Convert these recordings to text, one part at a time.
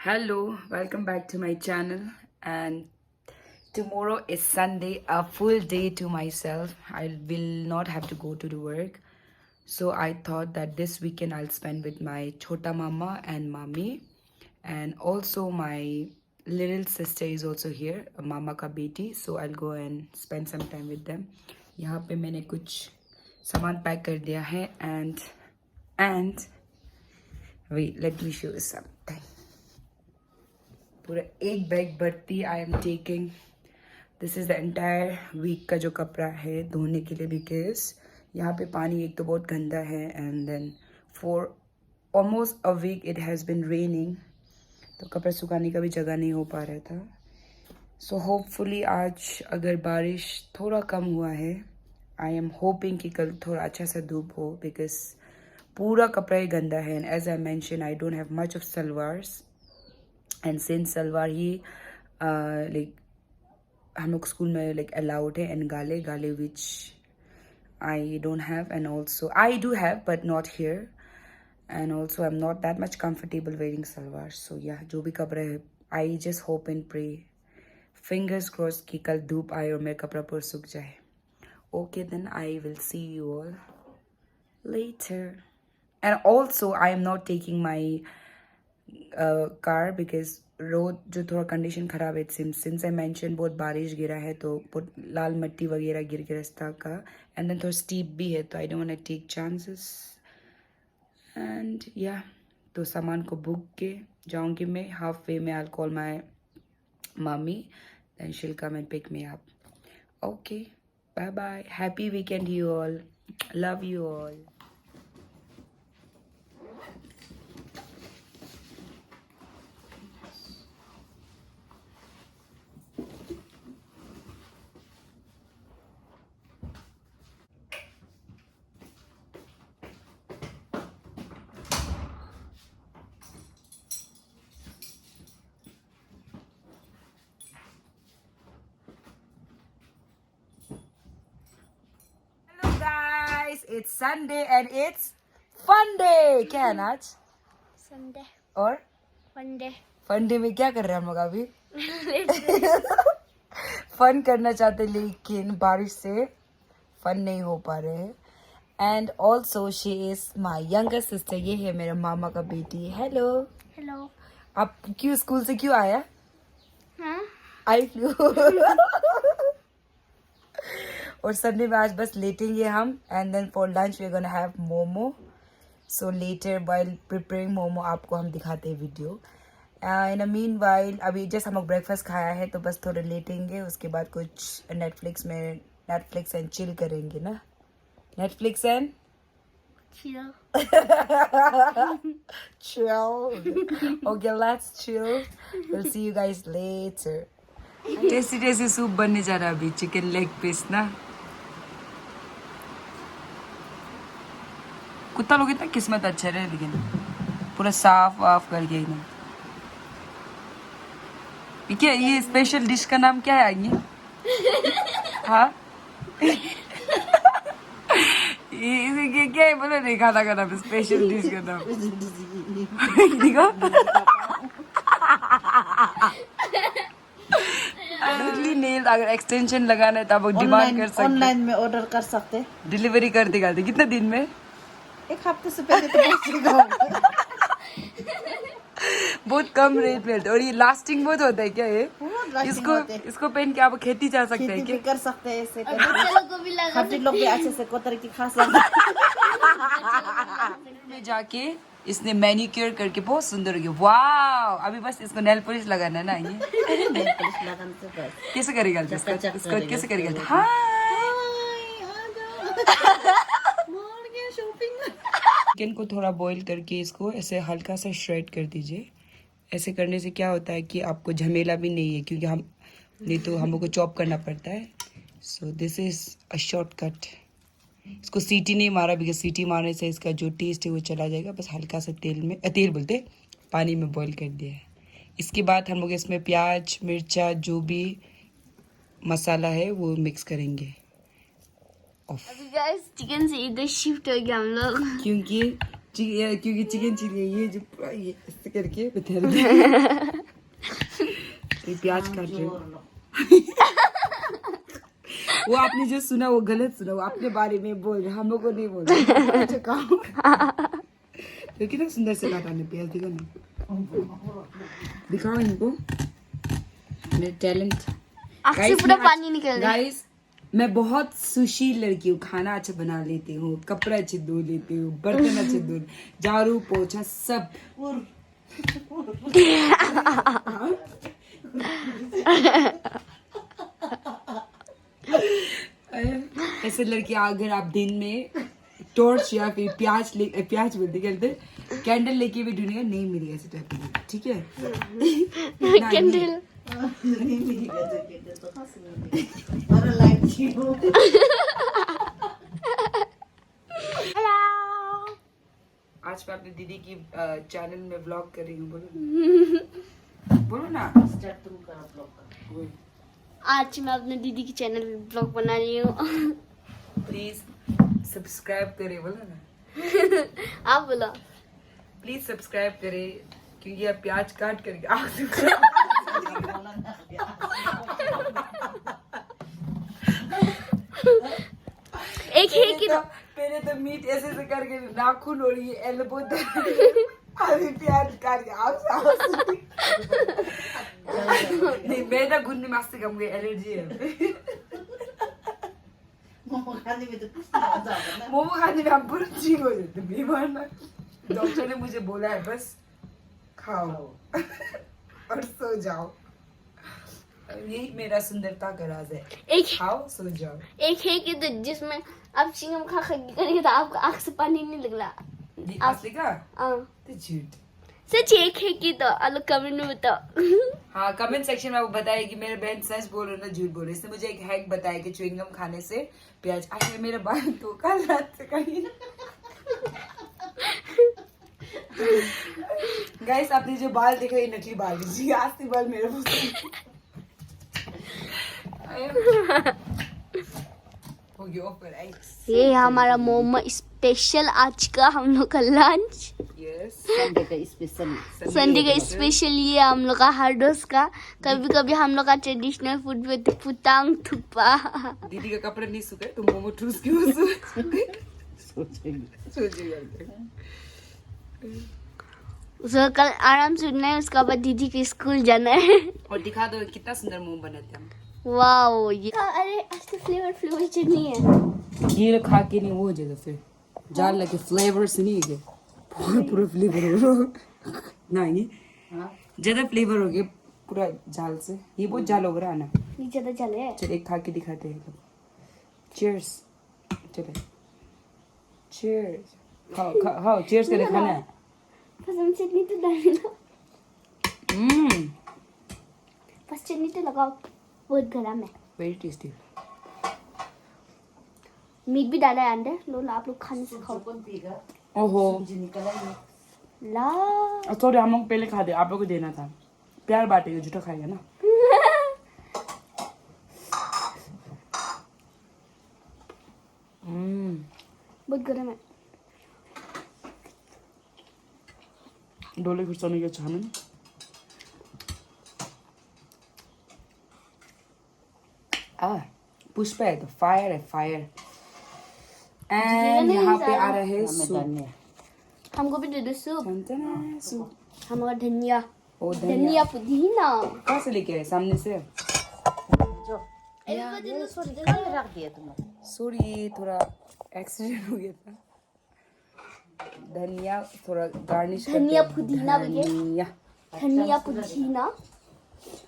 Hello, welcome back to my channel. And tomorrow is Sunday, a full day to myself. I will not have to go to the work. So I thought that this weekend I'll spend with my chota mama and mommy. And also my little sister is also here, mama ka beti. So I'll go and spend some time with them. यहाँ पे मैंने कुछ सामान pack कर दिया है and wait, let me show you something. पूरा एक बैग भर्ती I am taking. This is the entire week का जो कपड़ा है धोने के लिए, बिकॉज यहाँ पे पानी एक तो बहुत गंदा है and then for almost a week it has been raining, तो कपड़ा सुखाने का भी जगह नहीं हो पा रहा था. सो होपफुली आज अगर बारिश थोड़ा कम हुआ है, आई एम होपिंग कि कल थोड़ा अच्छा सा धूप हो, बिकॉज पूरा कपड़ा ही गंदा है. And as I mention I don't have much of salwars. And since salwar ही लाइक हम लोग स्कूल में लाइक अलाउड है, एंड गाले which I don't have, and also I do have but not here, and also I am not that much comfortable wearing salwar. So या जो भी कपड़ा है, I just hope and pray, fingers cross कि कल धूप आए और मेरा कपड़ा पूरा सूख जाए. Okay then I will see you all later. And also I am not taking my car because road जो थोड़ा कंडीशन ख़राब है. सिंस आई मैंशन बहुत बारिश गिरा है, तो बहुत लाल मिट्टी वगैरह गिर के रास्ता का, एंड देन थोड़ा स्टीप भी है, तो I don't want to take chances. And या तो सामान को बुक के जाऊंगी मैं. हाफ वे में I call my mummy, then she will come and pick me up. Okay, bye bye, happy weekend you all, love you all. Guys, it's Sunday and it's fun day. क्या है ना आज? Sunday और one day fun day में क्या कर रहे हैं हम लोग अभी? फन करना चाहते, लेकिन बारिश से फन नहीं हो पा रहे हैं. And also she is my younger sister. ये है मेरे मामा का बेटी. हेलो. हेलो. आप क्यों स्कूल से क्यों आया? हाँ आई फ्लू. और संडे में आज बस लेटेंगे हम, and then for lunch we are gonna have momo. So later while preparing momo आपको हम दिखाते हैं video. In a meanwhile अभी जस्ट हम लोग ब्रेकफास्ट खाया है, तो बस थोड़े लेटेंगे. उसके बाद कुछ नेटफ्लिक्स एंड चिल करेंगे ना. Netflix and chill. chill. Okay, let's chill. We'll see you guys later. Tasty soup बनने जा रहा है अभी, चिकन लेग पीस ना. कुत्ता लोग इतना किस्मत अच्छे रहे, लेकिन पूरा साफ वाफ करके एकदम. क्या ये स्पेशल डिश का नाम क्या है ये? हाँ. ये क्या है बोलो नहीं, खाना का नाम स्पेशल डिश का नाम. देखो नेल अगर एक्सटेंशन लगाना है तो आप डिमांड कर सकते. ऑनलाइन में ऑर्डर कर सकते. डिलीवरी कर देगा. कितने दिन में? एक हफ्ते से पहले तो पहुंचेगा. बहुत कम रेट में. और ये लास्टिंग बहुत होता है क्या ये? इसको पहन के आप खेती जा सकते हैं क्या? कर सकते हैं ऐसे. बच्चे लोग को भी लगा हड्डी लोग भी अच्छे से कोतर की खा सकते में जाके इसने मैनिक्योर करके बहुत सुंदर हो गया. वाव. अभी बस इसको नेल पॉलिश लगाना है ना. ये कैसे करेगा इसको कैसे करेगा? हाँ. चिकन को थोड़ा बॉईल करके इसको ऐसे हल्का सा श्रेड कर दीजिए. ऐसे करने से क्या होता है कि आपको झमेला भी नहीं है, क्योंकि हम नहीं तो हम लोग को चॉप करना पड़ता है. So this is a shortcut. इसको सीटी नहीं मारा, बिकॉज सीटी मारने से इसका जो टेस्ट है वो चला जाएगा. बस हल्का सा तेल बोलते पानी में बॉईल कर दिया है. इसके बाद हम लोग इसमें प्याज मिर्चा जो भी मसाला है वो मिक्स करेंगे. अभी गाइस चिकन से इधर शिफ्ट हो गया हम लोग, क्योंकि क्योंकि चिकन चिली है ये जो ये ऐसे करके बता रहे ये प्याज काट रहे वो आपने जो सुना वो गलत सुना, वो अपने बारे में बोल रहे, हम लोग को नहीं बोल रहे। अच्छा काम तो कितना सुंदर से काटा ने प्याज, दिखा ना, दिखाओ इनको मेरे टैलेंट। आँख से पूरा पानी निकल रहा है। गाइस मैं बहुत सुशील लड़की हूँ, खाना अच्छा बना लेती हूँ, कपड़े अच्छे धो लेती हूँ, बर्तन अच्छे धो, झाड़ू पोछा सब। ऐसे लड़की अगर आप दिन में टॉर्च या फिर प्याज बोलते कहते कैंडल लेके भी ढूंढेगा नहीं मिलेगा ऐसे टाइप की, ठीक है। कैंडल नहीं मिलेगा जैकेट तो खास नहीं और लाइट छीनो। हेलो। आज मैं अपनी दीदी की चैनल में ब्लॉग कर रही हूँ, बोलो बोलो ना। स्टार्ट तुम कर ब्लॉग कर। आज मैं अपने दीदी की चैनल पे ब्लॉग बना रही हूँ। प्लीज सब्सक्राइब करें, बोलो ना। आप बोलो। प्लीज सब्सक्राइब करें क्योंकि आप प्याज काट करके एक है कि पहले तो मीट ऐसे से करके नाखून और ये एल्बो अभी प्याज काट के नहीं मेरा गुन्नी मास्ते कम गई, एलर्जी है। मोमो खाने में तो कुछ नहीं मजा आता ना। मोमो खाने में हम पूरा ठीक हो जाते, बीमार ना। डॉक्टर ने मुझे बोला है बस खाओ और सो जाओ, यही मेरा सुंदरता का राज है। एक खाओ सो जाओ। एक है कि तो जिसमें आप चिंगम खा करेंगे तो आपको आँख से पानी नहीं लग रहा। असली का तो झूठ। सच एक है कि तो अलग कमेंट में बताओ। हाँ कमेंट सेक्शन में आप बताइए कि मेरे बहन सच बोल रहे ना झूठ बोल रहे। इसने मुझे एक हैक बताया कि च्युइंगम खाने से प्याज आखिर मेरा बाल तो कल रात से कहीं गाइस आपने जो बाल देखा ये नकली बाल है, असली बाल मेरे मुंह हो गया ऊपर। ये हमारा मोमो स्पेशल आज का हम लोग का लंच। यस संडे का स्पेशल। संडे का स्पेशल ये हम लोग का हर रोज का। कभी कभी हम लोग का ट्रेडिशनल फूड में पुतांग थुप्पा। दीदी का कपड़ा नहीं सूखा तो मोमो ठूस के सोचेगा। उसको कल आराम से उठना है, उसके बाद दीदी के स्कूल जाना है। और दिखा दो कितना सुंदर मोमो बनाते हम। वाओ ये अरे आज तो फ्लेवर चटनी है। ये खा के नहीं वो हो जाएगा फिर जाल लगे फ्लेवर से नहीं है पूरा फ्लेवर हो नहीं ज्यादा फ्लेवर हो गया पूरा जाल से, ये बहुत जाल हो रहा है ना। नीचे तो चले चल एक खा के दिखाते हैं। चीयर्स चले चीयर्स खाओ चीयर्स करके खाना है। कसम चटनी तो डाली ना, बस चटनी तो लगाओ, बहुत गरम है। Very tasty. मीट भी डाला है अंदर। लो ला आप लोग खाने से खाओ। कौन पीगा? ओहो मुझे निकला ही नहीं। ला सॉरी हम लोग पहले खा दे, आप लोग को देना था। प्यार बांटेगा, झूठा खाएगा ना। बहुत गरम है। डोले खुर्साने के छाने पुष्पा है तो फायर है फायर। एंड यहाँ पे आ रहा है सूप। हमको भी दे दो सूप। सूप हमारा धनिया ओ धनिया पुदीना। कहाँ से लेके आए? सामने से। जो रख दिया तुमने। सॉरी थोड़ा एक्सीडेंट हो गया था। धनिया थोड़ा गार्निश धनिया पुदीना धनिया पुदीना।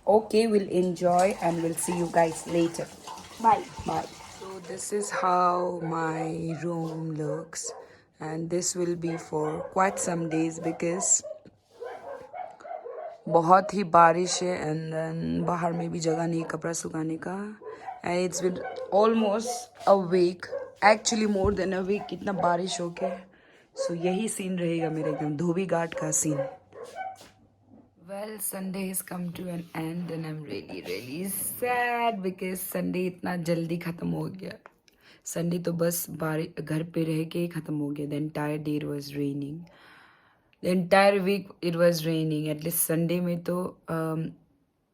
Okay, we'll enjoy and we'll see you guys later. Bye. Bye. So this is how my room looks and this will be for quite some days because बहुत ही बारिश है and then बाहर में भी जगह नहीं कपड़ा सुखाने का and it's been almost a week, actually more than a week इतना बारिश हो गया। So यही सीन रहेगा मेरे एकदम धोबी घाट का scene. Well, Sunday has come to an end and I'm really sad because Sunday इतना जल्दी खत्म हो गया। संडे तो बस बारिश घर पे रह के ख़त्म हो गया. The entire day it was raining. The entire week it was raining. At least Sunday में तो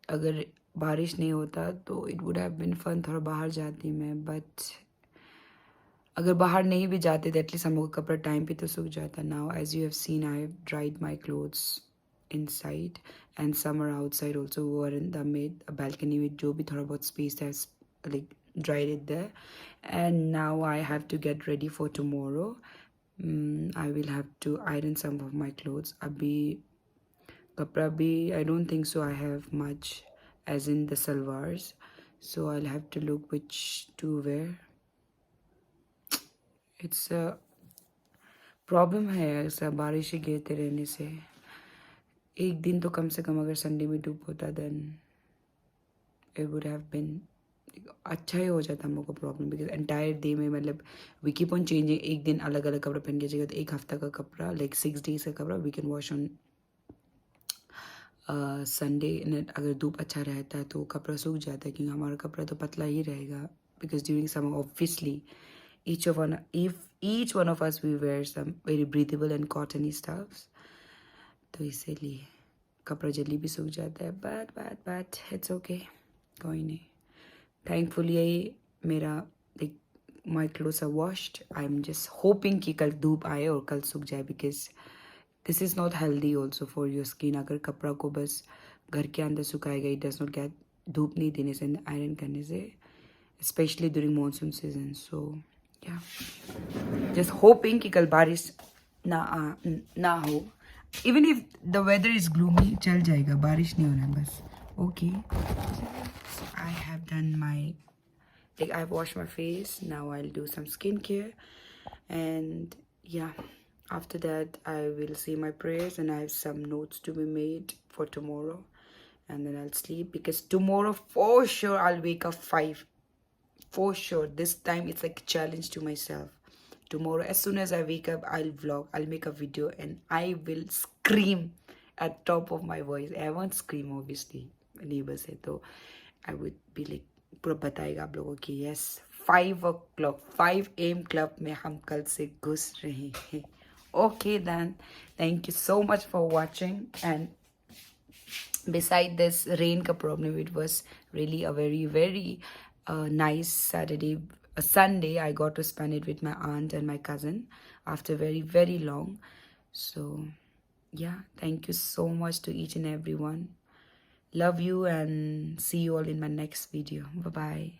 अगर बारिश नहीं होता तो it would have been fun. थोड़ा बाहर जाती मैं, बट अगर बाहर नहीं भी जाते तो एटलीस्ट हम लोग का कपड़ा टाइम पे तो सूख जाता. Now as you have seen I have dried my clothes inside and some are outside also. वो are in the mid balcony with जो भी थोड़ा बहुत space था, like dried it there. And now I have to get ready for tomorrow. I will have to iron some of my clothes. अभी कपड़ा भी I don't think so I have much as in the salwars, so I'll have to look which to wear. It's a problem है ऐसा बारिश गिरते रहने से. एक दिन तो कम से कम अगर संडे में धूप होता then it would have been अच्छा ही हो जाता हम लोग को प्रॉब्लम. बिकॉज एंटायर डे में मतलब वी कीप ऑन चेंजिंग. एक दिन अलग अलग कपड़ा पहन के जाएगा तो एक हफ्ता का कपड़ा लाइक 6 days का कपड़ा we can wash on Sunday. अगर धूप अच्छा रहता है तो कपड़ा सूख जाता है क्योंकि हमारा कपड़ा तो पतला ही रहेगा. Because during summer obviously each one of us we wear some very breathable and cottony stuffs. तो इसीलिए कपड़ा जल्दी भी सूख जाता है. बट इट्स ओके, कोई नहीं. थैंकफुली यही मेरा like my clothes are washed. I am just hoping कि कल धूप आए और कल सूख जाए. Because this is not healthy also for your skin. अगर कपड़ा को बस घर के अंदर सुखाएगा, इट डज नॉट गेट धूप नहीं देने से, आयरन करने से, specially during monsoon season. So या जस्ट होपिंग कि कल बारिश ना हो. Even if the weather is gloomy, चल जाएगा, बारिश नहीं होना बस. Okay. So I have done my, like I've washed my face. Now I'll do some skincare. And yeah, after that I will say my prayers and I have some notes to be made for tomorrow. And then I'll sleep because tomorrow for sure I'll wake up 5. For sure. This time it's like a challenge to myself. Tomorrow as soon as I wake up I'll vlog, I'll make a video and I will scream at top of my voice. I won't scream obviously, neighbors say, so I would be like पूरा बताएगा आप लोगों की yes 5 o'clock 5 AM club में हम कल से घुस रहे हैं. Okay then, thank you so much for watching. And beside this rain ka problem, it was really a very nice Saturday. A Sunday I got to spend it with my aunt and my cousin after very long. So yeah, thank you so much to each and everyone. Love you and see you all in my next video. Bye bye.